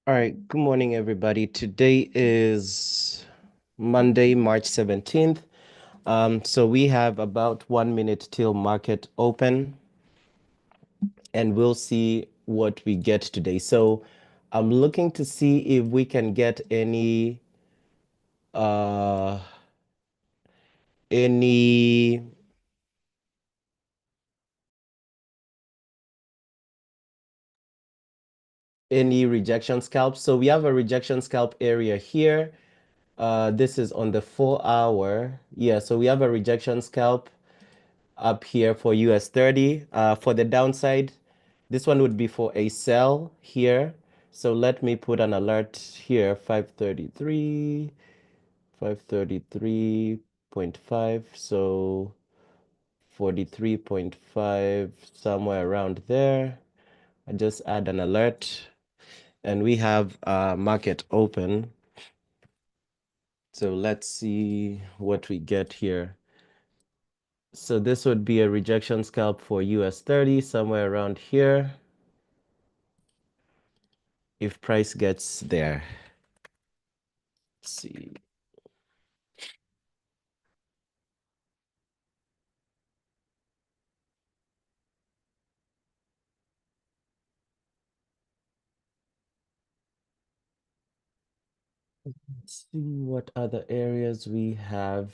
All right, good morning, everybody. Today is Monday, March 17th. So we have about 1 minute till market open, and we'll see what we get today. So I'm looking to see if we can get uh any any rejection scalp. So we have a rejection scalp area here. This is on the 4 hour. Yeah, so we have a rejection scalp up here for US 30. For the downside, this one would be for a sell here. So let me put an alert here, 533, 533.5. So 43.5, somewhere around there. I just add an alert and we have market open. So let's see what we get here. So this would be a rejection scalp for US 30, somewhere around here. If price gets there. Let's see. Let's see what other areas we have.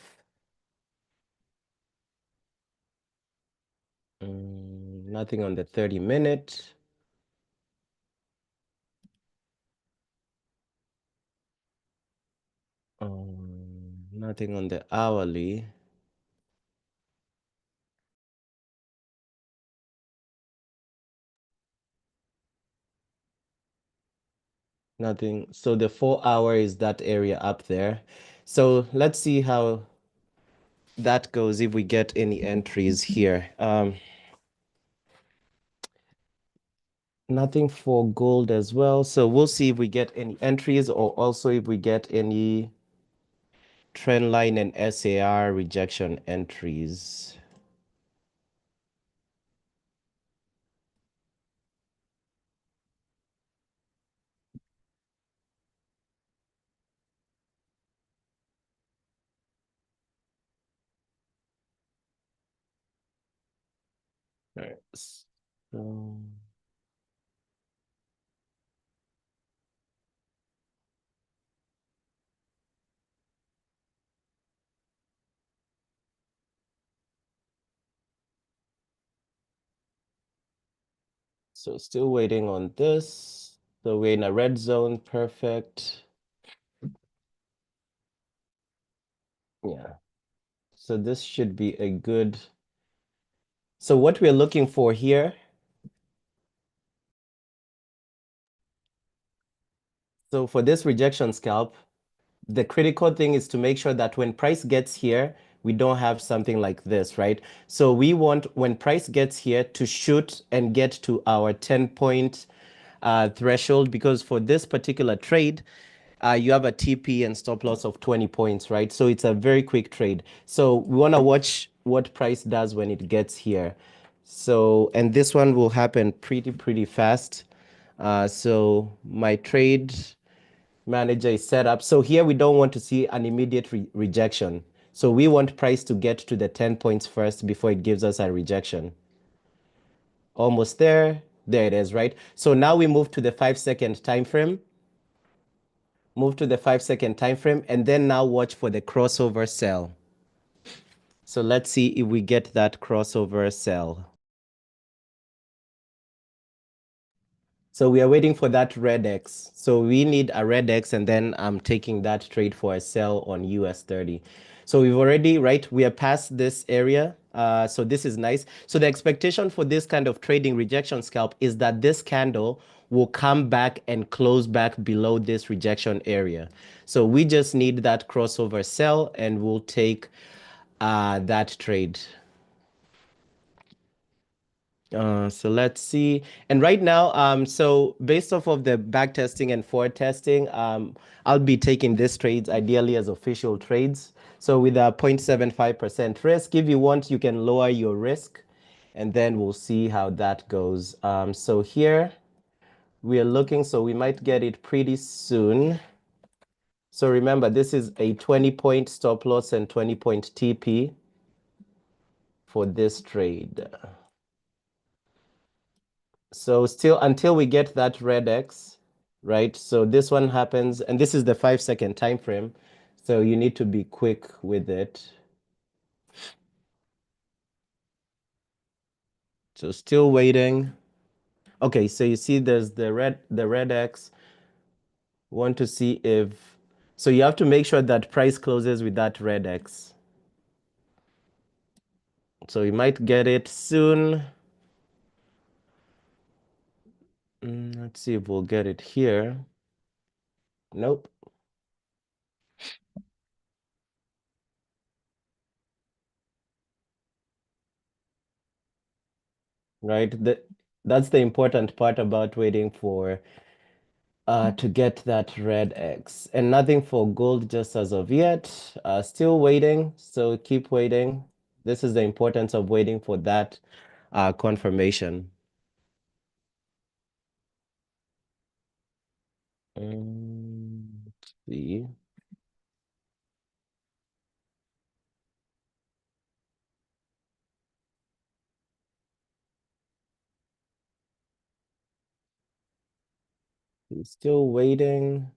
Nothing on the 30-minute. Nothing on the hourly. Nothing. So the 4 hour is that area up there. So let's see how that goes if we get any entries here. Nothing for gold as well. So we'll see if we get any entries or also if we get any trend line and SAR rejection entries. All right. So still waiting on this. So we're in a red zone. Perfect. Yeah. So this should be a good. So what we're looking for here. So for this rejection scalp, the critical thing is to make sure that when price gets here, we don't have something like this, right? So we want when price gets here to shoot and get to our 10-point threshold, because for this particular trade, you have a TP and stop loss of 20 points, right? So it's a very quick trade. So we want to watch what price does when it gets here. So, and this one will happen pretty fast. So my trade manager is set up. So here we don't want to see an immediate rejection. So we want price to get to the 10 points first before it gives us a rejection. Almost there. There it is, right? So now we move to the 5-second time frame. Move to the 5-second time frame, and then now watch for the crossover sell. So let's see if we get that crossover sell. So we are waiting for that red X. So we need a red X, and then I'm taking that trade for a sell on US 30. So we've already, right, we are past this area. So this is nice. So the expectation for this kind of trading rejection scalp is that this candle will come back and close back below this rejection area. So we just need that crossover sell, and we'll take that trade. So let's see. And right now, so based off of the back testing and forward testing, I'll be taking these trades ideally as official trades. So with a 0.75% risk, if you want, you can lower your risk, and then we'll see how that goes. So here we are looking, so we might get it pretty soon. So remember, this is a 20-point stop loss and 20-point TP for this trade. So still until we get that red X, right? So this one happens, and this is the 5-second time frame. So you need to be quick with it. So still waiting. Okay, so you see there's the red X. Want to see if, so you have to make sure that price closes with that red X. So you might get it soon. Let's see if we'll get it here. Nope. Right? That's the important part about waiting for to get that red X. And nothing for gold just as of yet. Still waiting, so keep waiting. This is the importance of waiting for that confirmation. Let's see. Still waiting.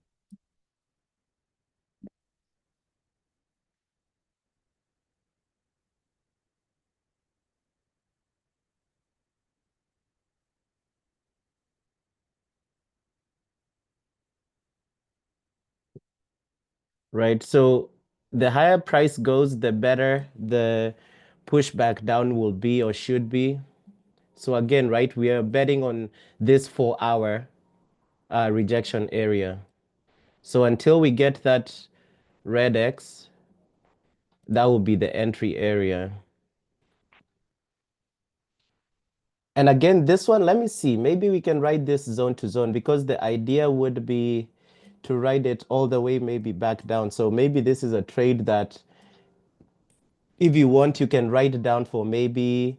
Right? So the higher price goes, the better the pushback down will be or should be. So again, right, we are betting on this 4-hour rejection area. So until we get that red X, that will be the entry area. And again, this one, let me see, maybe we can ride this zone to zone because the idea would be to ride it all the way, maybe back down. So maybe this is a trade that if you want, you can write it down for maybe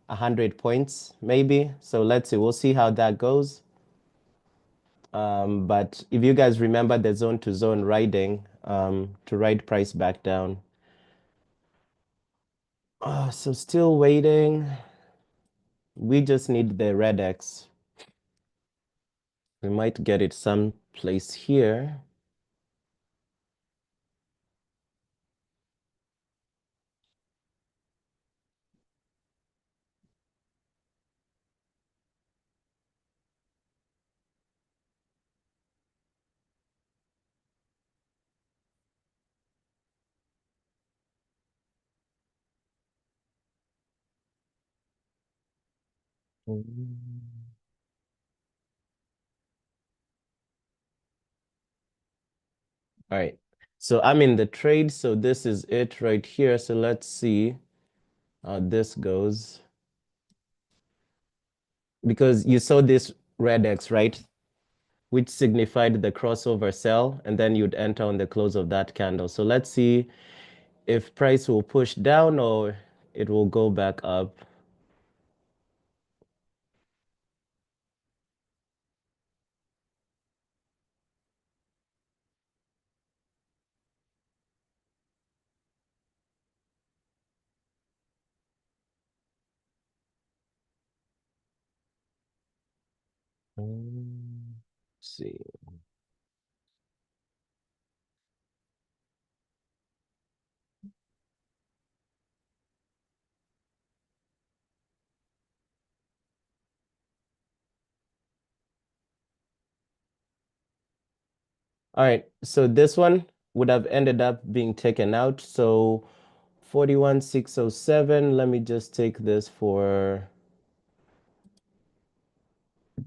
100 points, maybe. So let's see, we'll see how that goes. But if you guys remember the zone to zone riding, to ride price back down. So still waiting. We just need the red X. We might get it someplace here. Mm. All right. So I'm in the trade. So this is it right here. So let's see how this goes. Because you saw this red X, right? Which signified the crossover sell, and then you'd enter on the close of that candle. So let's see if price will push down or it will go back up. Let's see. All right, so this one would have ended up being taken out. So 41,607. Let me just take this for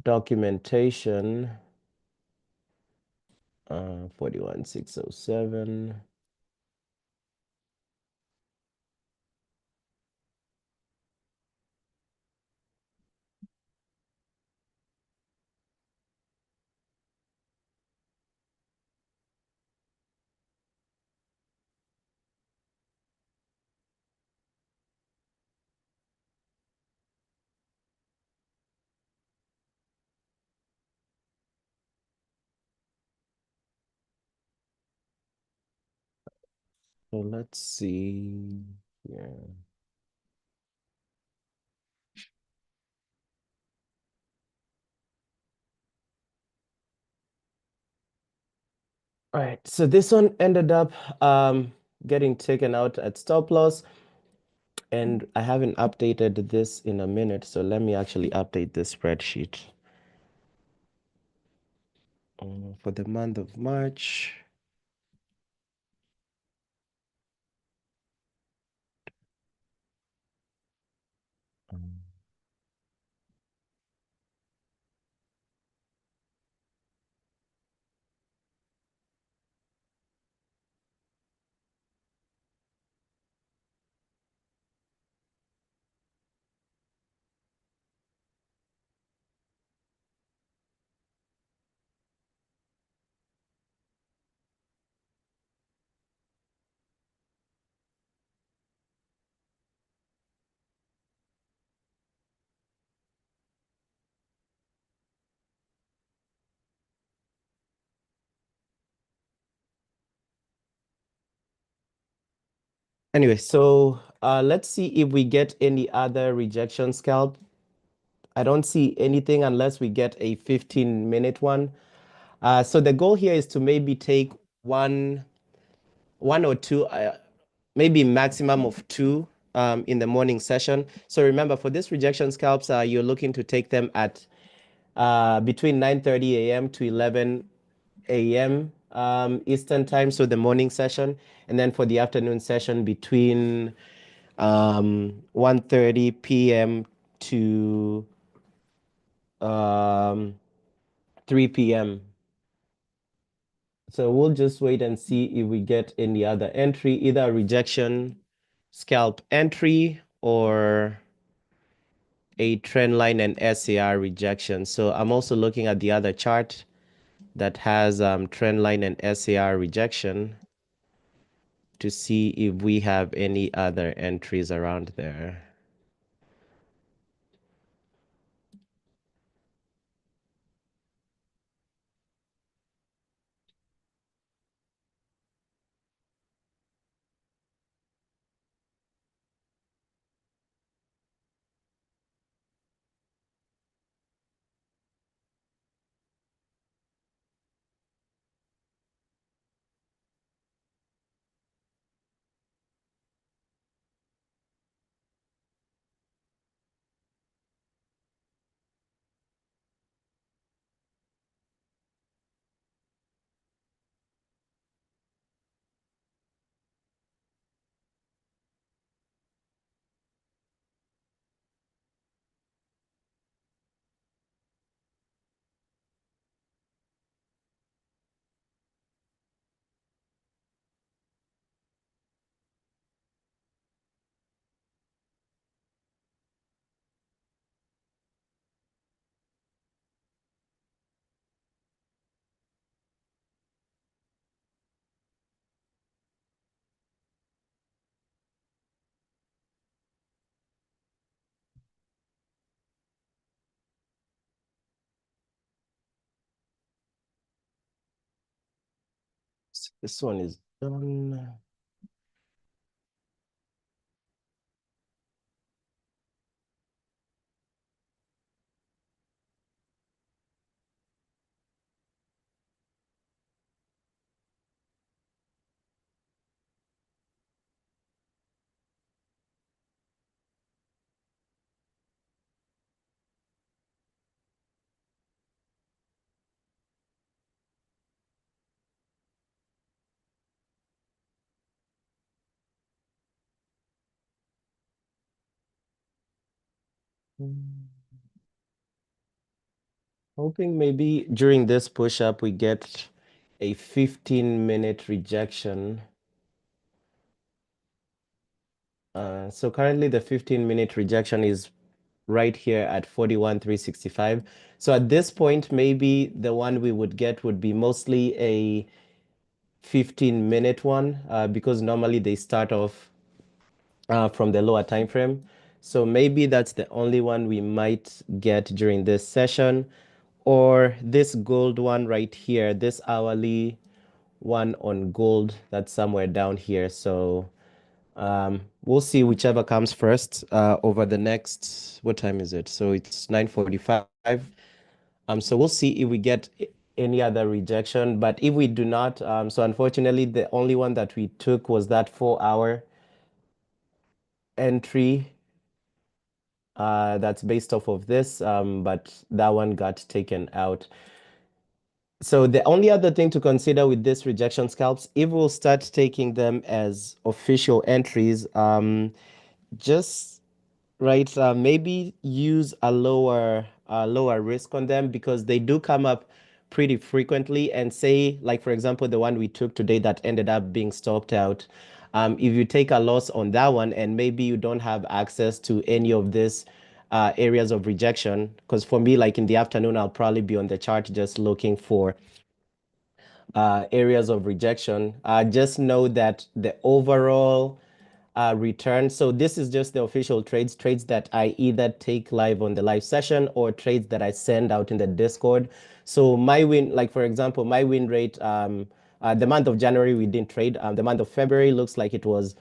documentation. 41,607. So let's see. Yeah. All right. So this one ended up getting taken out at stop loss. And I haven't updated this in a minute. So let me actually update this spreadsheet. For the month of March. Um, Anyway, so let's see if we get any other rejection scalp. I don't see anything unless we get a 15-minute one. So the goal here is to maybe take one or two, maybe maximum of two in the morning session. So remember, for this rejection scalps, you're looking to take them at between 9:30 a.m. to 11 a.m. Eastern time, so the morning session, and then for the afternoon session between 1:30 p.m. to 3 p.m. So we'll just wait and see if we get any other entry, either a rejection scalp entry or a trend line and SAR rejection. So I'm also looking at the other chart that has trend line and SAR rejection to see if we have any other entries around there. This one is done. Hoping maybe during this push-up we get a 15-minute rejection. So currently the 15-minute rejection is right here at 41,365. So at this point, maybe the one we would get would be mostly a 15-minute one because normally they start off from the lower time frame. So maybe that's the only one we might get during this session, or this gold one right here, this hourly one on gold that's somewhere down here. So we'll see whichever comes first over the next, what time is it? So it's 9:45. So we'll see if we get any other rejection. But if we do not, so unfortunately, the only one that we took was that 4 hour entry that's based off of this, but that one got taken out. So the only other thing to consider with this rejection scalps, if we'll start taking them as official entries, just right, maybe use a lower risk on them because they do come up pretty frequently. And say, like for example, the one we took today that ended up being stopped out. If you take a loss on that one and maybe you don't have access to any of this areas of rejection, because for me, like in the afternoon, I'll probably be on the chart just looking for areas of rejection. Just know that the overall return. So this is just the official trades that I either take live on the live session or trades that I send out in the Discord. So my win, like for example, my win rate, the month of January, we didn't trade. The month of February looks like it was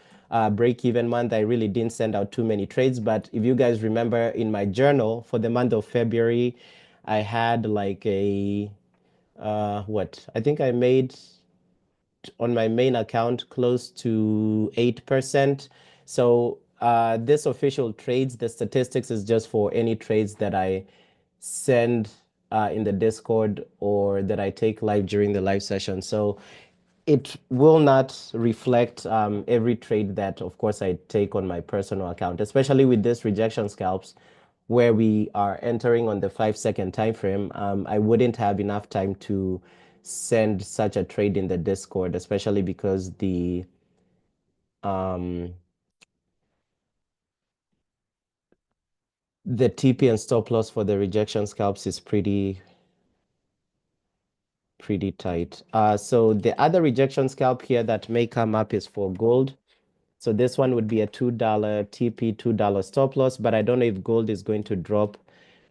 break-even month. I really didn't send out too many trades. But if you guys remember in my journal for the month of February, I had like a, what? I think I made on my main account close to 8%. So this official trades, the statistics is just for any trades that I send in the Discord or that I take live during the live session. So it will not reflect every trade that, of course, I take on my personal account, especially with this rejection scalps where we are entering on the 5 second time frame. I wouldn't have enough time to send such a trade in the Discord, especially because um, the TP and stop loss for the rejection scalps is pretty tight. So the other rejection scalp here that may come up is for gold. So this one would be a $2 TP, $2 stop loss, but I don't know if gold is going to drop.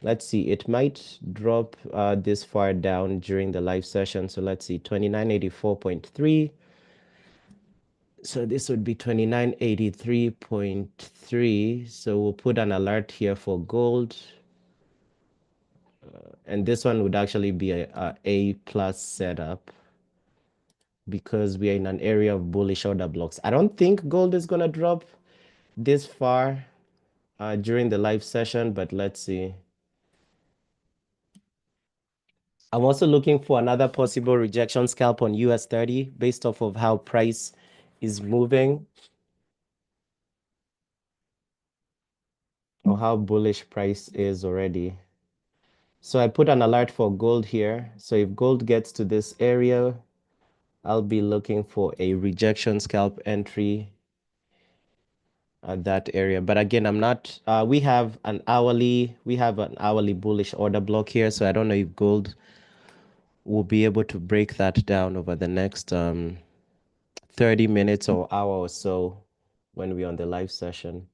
Let's see, it might drop this far down during the live session. So let's see, 2984.3. So this would be 2983.3. So we'll put an alert here for gold. And this one would actually be a A plus setup because we are in an area of bullish order blocks. I don't think gold is going to drop this far during the live session, but let's see. I'm also looking for another possible rejection scalp on US 30 based off of how price is moving or how bullish price is already. So I put an alert for gold here. So if gold gets to this area, I'll be looking for a rejection scalp entry at that area. But again, I'm not, we have an hourly bullish order block here. So I don't know if gold will be able to break that down over the next 30 minutes or hour or so when we're on the live session.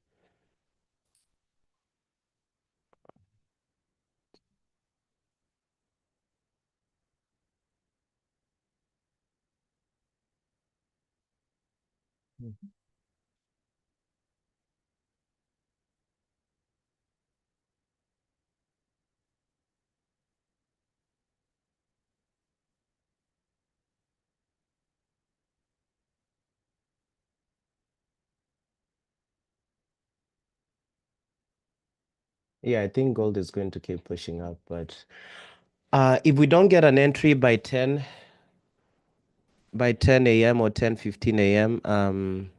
Yeah, I think gold is going to keep pushing up, but if we don't get an entry by 10 a.m. or 10:15 a.m.,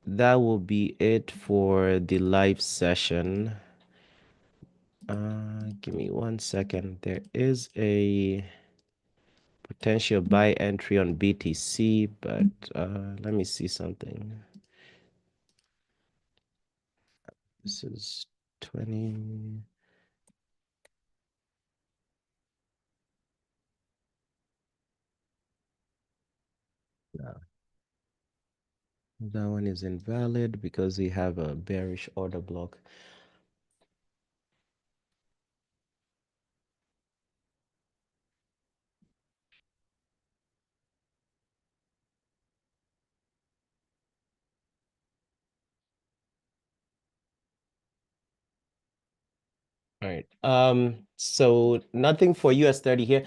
that will be it for the live session. Give me 1 second. There is a potential buy entry on BTC, but let me see something. This is 20. No, that one is invalid because we have a bearish order block. All right. So nothing for US 30 here.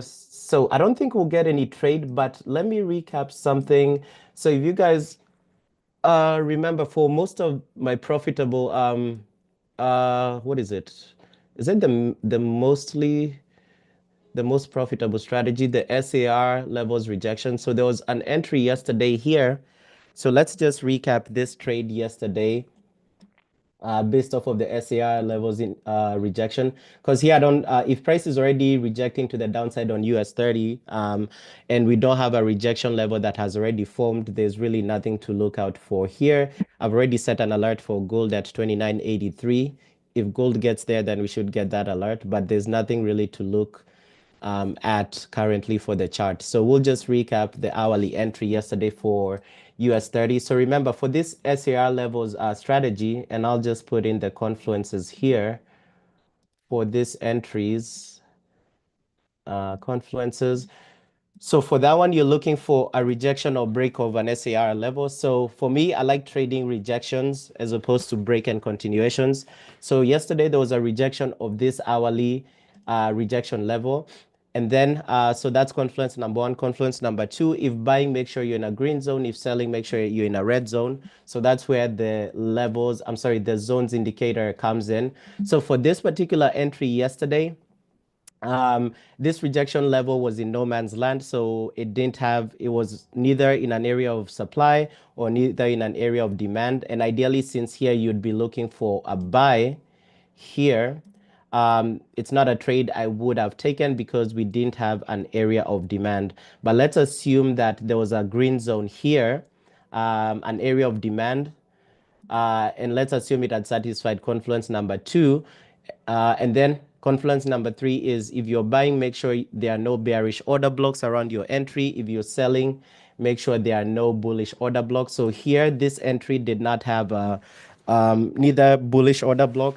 So I don't think we'll get any trade, but let me recap something. So if you guys remember, for most of my profitable what is it? Is it the most profitable strategy, the SAR levels rejection? So there was an entry yesterday here. So let's just recap this trade yesterday, based off of the SAR levels in rejection. Because here I don't, if price is already rejecting to the downside on US 30, and we don't have a rejection level that has already formed, there's really nothing to look out for here. I've already set an alert for gold at 29.83. If gold gets there, then we should get that alert, but there's nothing really to look at currently for the chart. So we'll just recap the hourly entry yesterday for US 30. So remember, for this SAR levels strategy, and I'll just put in the confluences here for these entries, confluences. So for that one, you're looking for a rejection or break of an SAR level. So for me, I like trading rejections as opposed to break and continuations. So yesterday there was a rejection of this hourly rejection level. And then, so that's confluence number one. Confluence number two, if buying, make sure you're in a green zone. If selling, make sure you're in a red zone. So that's where the levels, I'm sorry, the zones indicator comes in. So for this particular entry yesterday, this rejection level was in no man's land, so it was neither in an area of supply or neither in an area of demand. And ideally, since here you'd be looking for a buy here, it's not a trade I would have taken because we didn't have an area of demand. But let's assume that there was a green zone here, an area of demand, and let's assume it had satisfied confluence number two. And then confluence number three is if you're buying, make sure there are no bearish order blocks around your entry. If you're selling, make sure there are no bullish order blocks. So here, this entry did not have neither bullish order block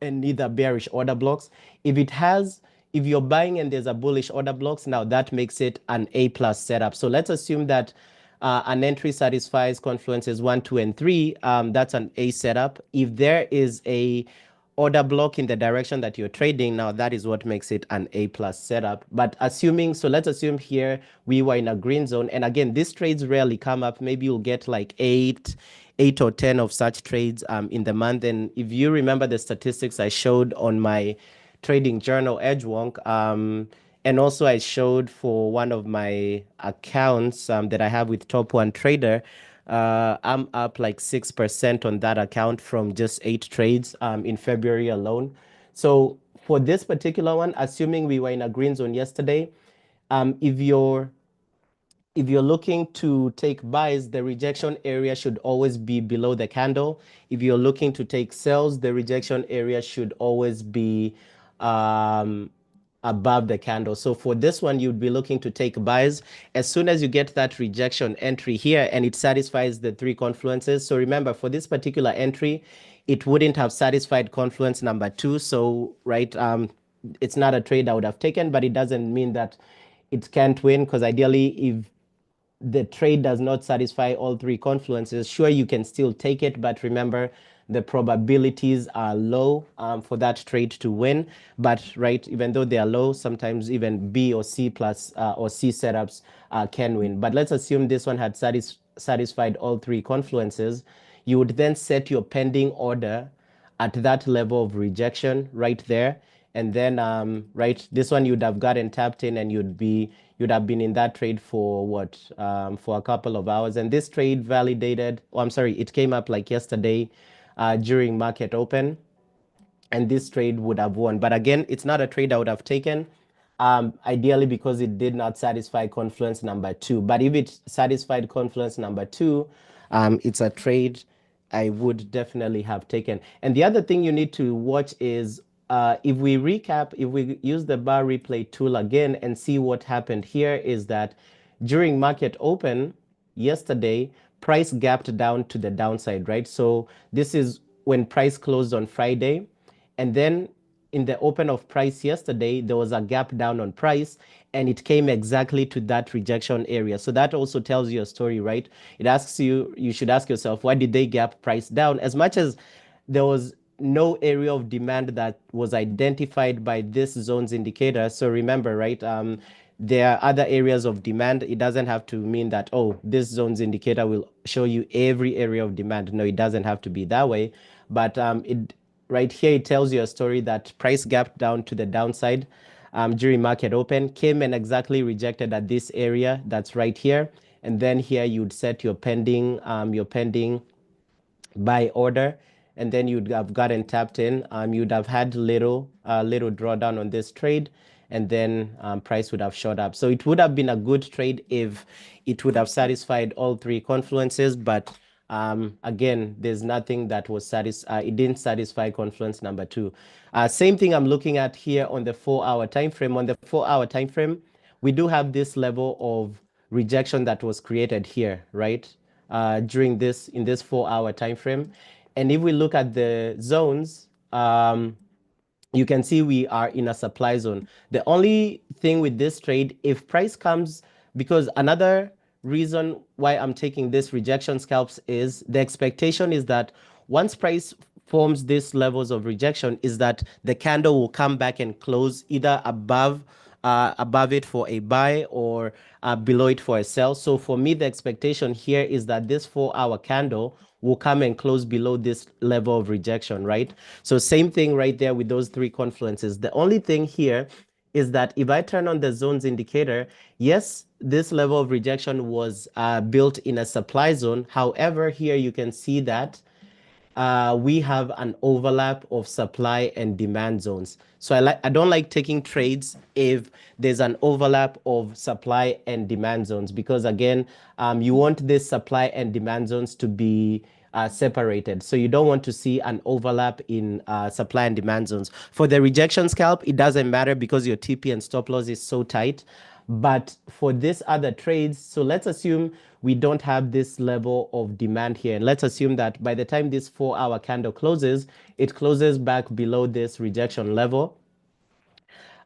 and neither bearish order blocks. If you're buying and there's a bullish order blocks, now that makes it an A plus setup. So let's assume that an entry satisfies confluences 1, 2, and 3. That's an A setup. If there is a order block in the direction that you're trading, now that is what makes it an A plus setup. But let's assume here we were in a green zone. And again, these trades rarely come up. Maybe you'll get like eight or 10 of such trades in the month. And if you remember the statistics I showed on my trading journal, Edgewonk, and also I showed for one of my accounts that I have with Top One Trader, I'm up like 6% on that account from just 8 trades in February alone. So for this particular one, assuming we were in a green zone yesterday, um, if you're if you're looking to take buys, the rejection area should always be below the candle. If you're looking to take sells, the rejection area should always be um, above the candle. So for this one, you'd be looking to take buys as soon as you get that rejection entry here and it satisfies the 3 confluences. So remember, for this particular entry, it wouldn't have satisfied confluence number 2. So, right, it's not a trade I would have taken, but it doesn't mean that it can't win, because ideally, if the trade does not satisfy all 3 confluences, sure, you can still take it, but remember, the probabilities are low for that trade to win. But right, even though they are low, sometimes even B or C plus or C setups can win. But let's assume this one had satisfied all 3 confluences. You would then set your pending order at that level of rejection right there. And then, right, this one you'd have gotten tapped in and you'd have been in that trade for what, for a couple of hours. And this trade validated, oh, I'm sorry, it came up like yesterday during market open, and this trade would have won. But again, it's not a trade I would have taken, ideally because it did not satisfy confluence number 2. But if it satisfied confluence number 2, it's a trade I would definitely have taken. And the other thing you need to watch is if we use the bar replay tool again and see what happened here, is that during market open yesterday, price gapped down to the downside, right? So this is when price closed on Friday. And then in the open of price yesterday, there was a gap down on price and it came exactly to that rejection area. So that also tells you a story, right? It asks you, you should ask yourself, why did they gap price down? As much as there was no area of demand that was identified by this zones indicator. So remember, right? There are other areas of demand. It doesn't have to mean that, oh, this zones indicator will show you every area of demand. No, it doesn't have to be that way. But it right here, it tells you a story that price gap down to the downside during market open, came and exactly rejected at this area that's right here. And then here you'd set your pending buy order, and then you'd have gotten tapped in. You'd have had little drawdown on this trade, and then price would have shot up. So it would have been a good trade if it would have satisfied all three confluences, but again, there's nothing that was it didn't satisfy confluence number two. Same thing I'm looking at here on the 4-hour time frame. On the 4-hour time frame, we do have this level of rejection that was created here, right? During this in this 4-hour time frame. And if we look at the zones, you can see we are in a supply zone. The only thing with this trade, if price comes, because another reason why I'm taking this rejection scalps is the expectation is that once price forms these levels of rejection, is that the candle will come back and close either above it for a buy or below it for a sell. So for me, the expectation here is that this 4-hour candle will come and close below this level of rejection, right? So same thing right there with those three confluences. The only thing here is that if I turn on the zones indicator, yes, this level of rejection was built in a supply zone. However, here you can see that we have an overlap of supply and demand zones. So I don't like taking trades if there's an overlap of supply and demand zones, because again, you want this supply and demand zones to be separated. So you don't want to see an overlap in supply and demand zones. For the rejection scalp, it doesn't matter because your TP and stop loss is so tight. But for this other trades, so let's assume we don't have this level of demand here. And let's assume that by the time this 4-hour candle closes, it closes back below this rejection level.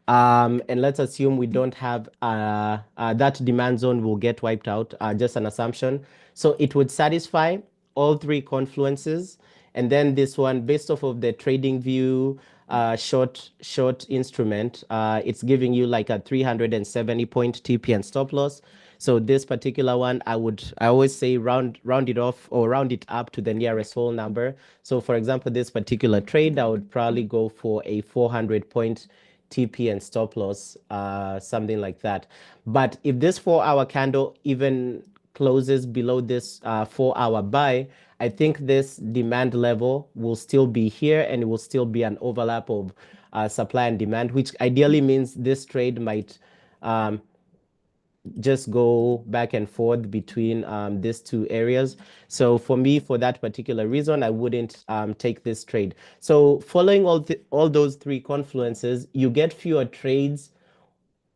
And let's assume we don't have that demand zone will get wiped out, just an assumption. So it would satisfy all three confluences. And then this one, based off of the trading view short instrument, it's giving you like a 370 point TP and stop loss. So this particular one, I always say round it off or round it up to the nearest whole number. So for example, this particular trade, I would probably go for a 400 point TP and stop loss, something like that. But if this 4-hour candle even closes below this 4-hour buy, I think this demand level will still be here and it will still be an overlap of supply and demand, which ideally means this trade might just go back and forth between these two areas. So for me, for that particular reason, I wouldn't take this trade. So following all those three confluences, you get fewer trades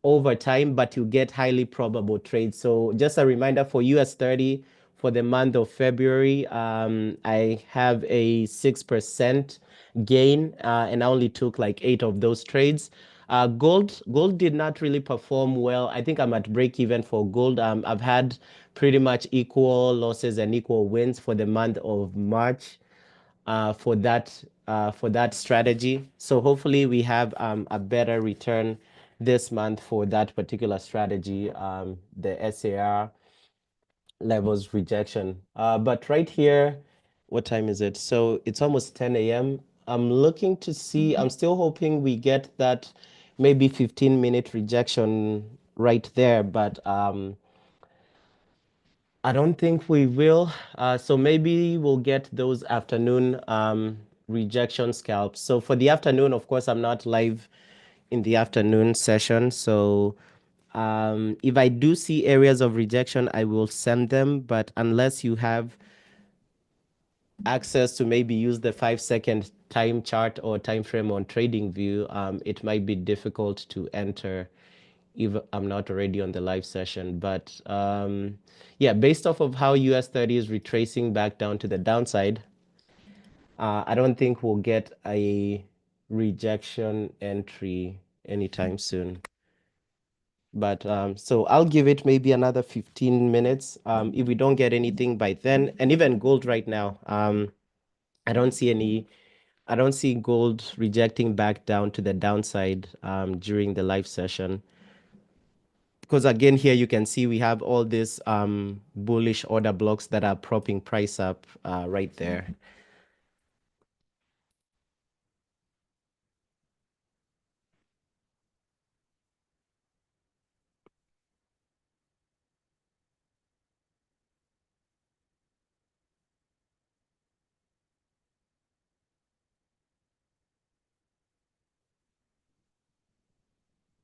over time, but you get highly probable trades. So just a reminder for US 30 for the month of February, I have a 6% gain, and I only took like 8 of those trades. Gold did not really perform well. I think I'm at break even for gold. I've had pretty much equal losses and equal wins for the month of March for that strategy. So hopefully we have a better return this month for that particular strategy, the SAR levels rejection. But right here, what time is it? So it's almost 10 a.m. I'm looking to see, I'm still hoping we get that maybe 15-minute rejection right there, but I don't think we will. So maybe we'll get those afternoon rejection scalps. So for the afternoon, of course, I'm not live in the afternoon session. So if I do see areas of rejection, I will send them. But unless you have access to maybe use the 5-second time chart or time frame on TradingView, it might be difficult to enter if I'm not already on the live session. But yeah, based off of how US 30 is retracing back down to the downside, I don't think we'll get a rejection entry anytime soon. But so I'll give it maybe another 15 minutes. If we don't get anything by then, and even gold right now, I don't see any I don't see gold rejecting back down to the downside during the live session. Because again, here you can see we have all these bullish order blocks that are propping price up right there.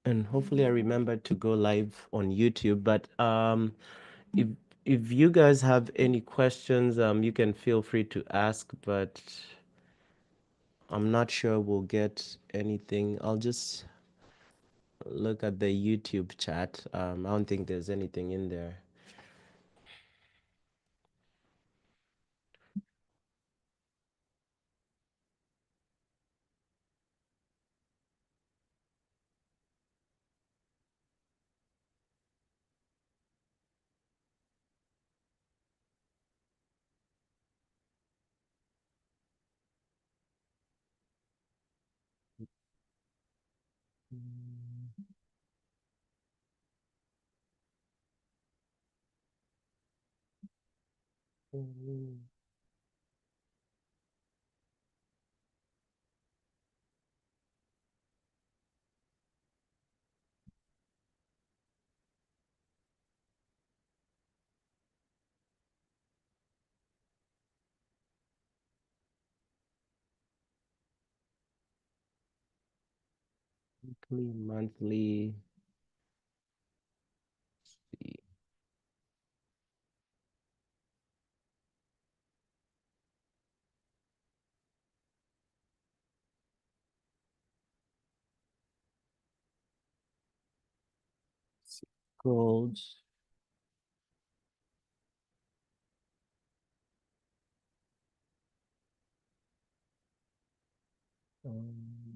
And hopefully I remember to go live on YouTube. But if if you guys have any questions, you can feel free to ask, but I'm not sure we'll get anything. I'll just look at the YouTube chat. I don't think there's anything in there. Weekly, monthly. See. Gold.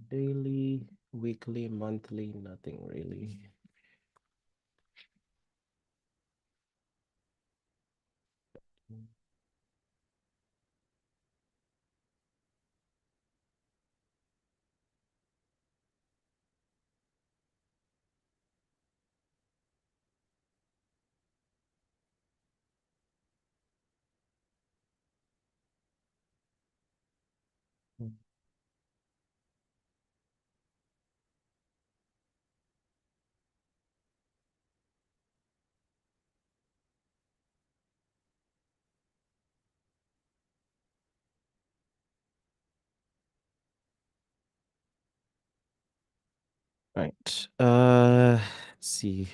Daily, weekly, monthly, nothing really. Right. Let's see.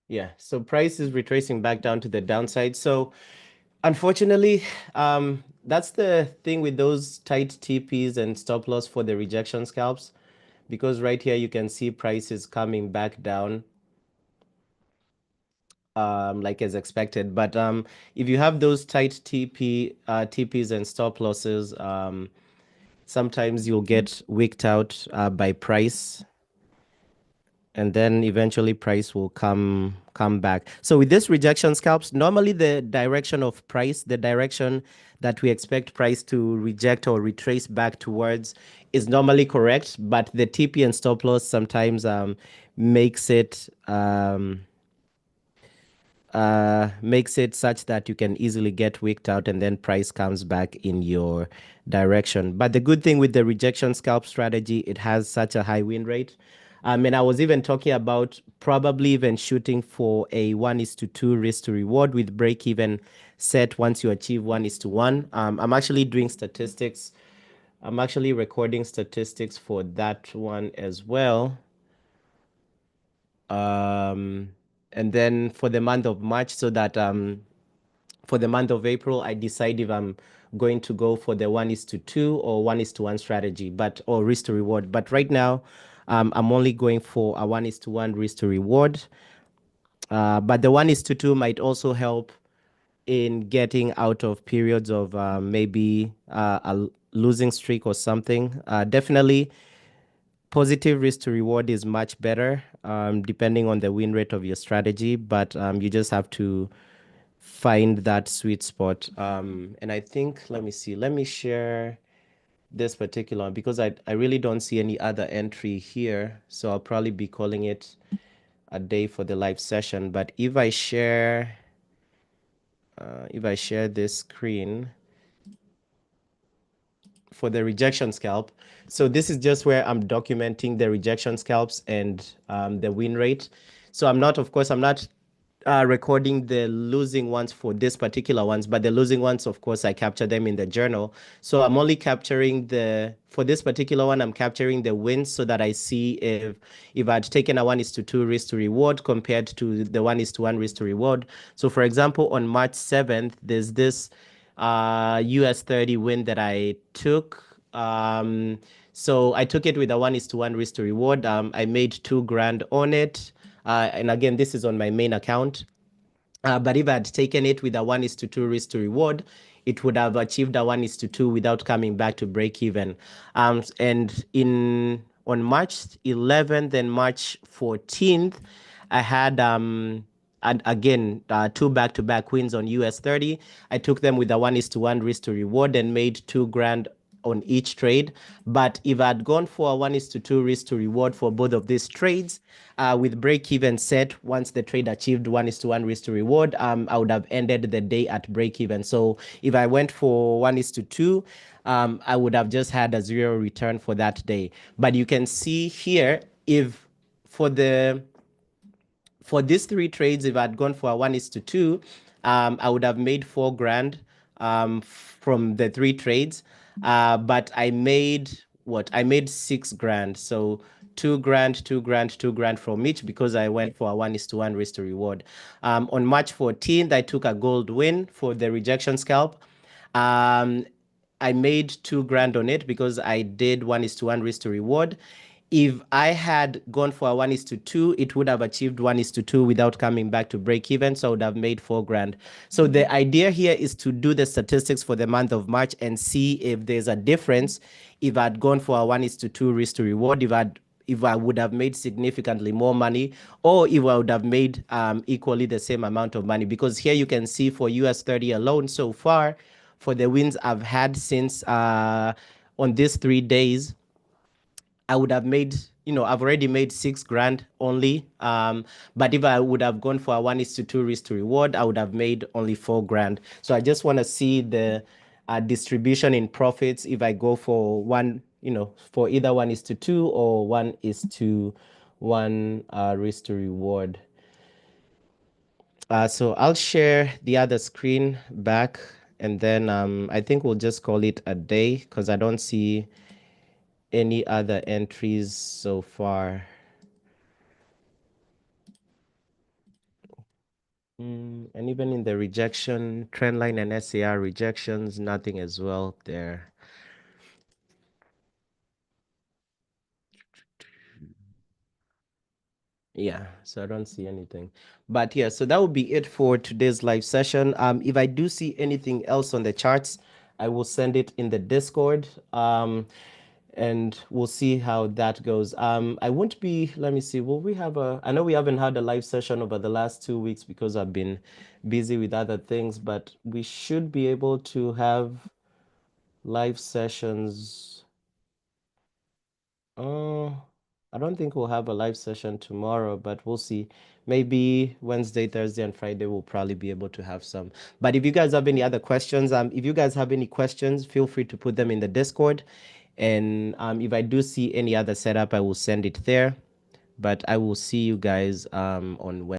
Yeah, so price is retracing back down to the downside. So unfortunately, that's the thing with those tight TPs and stop loss for the rejection scalps, because right here you can see price is coming back down like as expected. But if you have those tight TPs and stop losses, sometimes you'll get wicked out by price, and then eventually price will come back. So with this rejection scalps, normally the direction of price, the direction that we expect price to reject or retrace back towards is normally correct, but the TP and stop loss sometimes makes it such that you can easily get wicked out and then price comes back in your direction. But the good thing with the rejection scalp strategy, it has such a high win rate. And I was even talking about probably even shooting for a 1:2 risk to reward with break even set once you achieve 1:1. I'm actually doing statistics. I'm actually recording statistics for that one as well. Um, and then for the month of March, so that for the month of April, I decide if I'm going to go for the 1:2 or 1:1 strategy, but or risk to reward. But right now, I'm only going for a 1:1 risk to reward. But the 1:2 might also help in getting out of periods of maybe a losing streak or something. Definitely, positive risk to reward is much better, depending on the win rate of your strategy, but you just have to find that sweet spot. And I think, let me see, let me share this particular one because I really don't see any other entry here. So I'll probably be calling it a day for the live session. But if I share this screen for the rejection scalp, so this is just where I'm documenting the rejection scalps and the win rate. So of course, I'm not recording the losing ones for this particular ones, but the losing ones, of course, I capture them in the journal. So I'm only capturing for this particular one, I'm capturing the wins so that I see if I'd taken a 1:2 risk to reward compared to the 1:1 risk to reward. So for example, on March 7th, there's this US 30 win that I took. So I took it with a 1:1 risk to reward. I made 2 grand on it. And again, this is on my main account. But if I had taken it with a 1:2 risk to reward, it would have achieved a 1:2 without coming back to break even. And on March 11th and March 14th, I had and again, 2 back-to-back wins on US 30. I took them with a 1:1 risk to reward and made 2 grand on each trade. But if I'd gone for a 1:2 risk to reward for both of these trades, with break even set, once the trade achieved 1:1 risk to reward, I would have ended the day at break even. So if I went for 1:2, I would have just had a 0 return for that day. But you can see here, if for these 3 trades, if I'd gone for a 1:2, I would have made 4 grand from the 3 trades. But I made what? I made 6 grand. So 2 grand, 2 grand, 2 grand from each because I went for a 1:1 risk to reward. On March 14th, I took a gold win for the rejection scalp. I made 2 grand on it because I did 1:1 risk to reward. If I had gone for a 1:2, it would have achieved 1:2 without coming back to break even. So I would have made 4 grand. So the idea here is to do the statistics for the month of March and see if there's a difference. If I'd gone for a 1:2 risk to reward, if I would have made significantly more money, or if I would have made equally the same amount of money. Because here you can see for US 30 alone so far, for the wins I've had since on these 3 days, I would have made, I've already made 6 grand only. But if I would have gone for a 1:2 risk to reward, I would have made only 4 grand. So I just want to see the distribution in profits if I go for for either 1:2 or 1:1 risk to reward. So I'll share the other screen back, and then I think we'll just call it a day because I don't see any other entries so far. And even in the rejection, trendline and SAR rejections, nothing as well there. Yeah, so I don't see anything. But yeah, so that would be it for today's live session. If I do see anything else on the charts, I will send it in the Discord. And we'll see how that goes. I won't be, let me see, will we have I know we haven't had a live session over the last 2 weeks because I've been busy with other things, but we should be able to have live sessions. I don't think we'll have a live session tomorrow, but we'll see. Maybe Wednesday, Thursday, and Friday we'll probably be able to have some. But if you guys have any other questions, if you guys have any questions, feel free to put them in the Discord. And if I do see any other setup, I will send it there. But I will see you guys on Wednesday.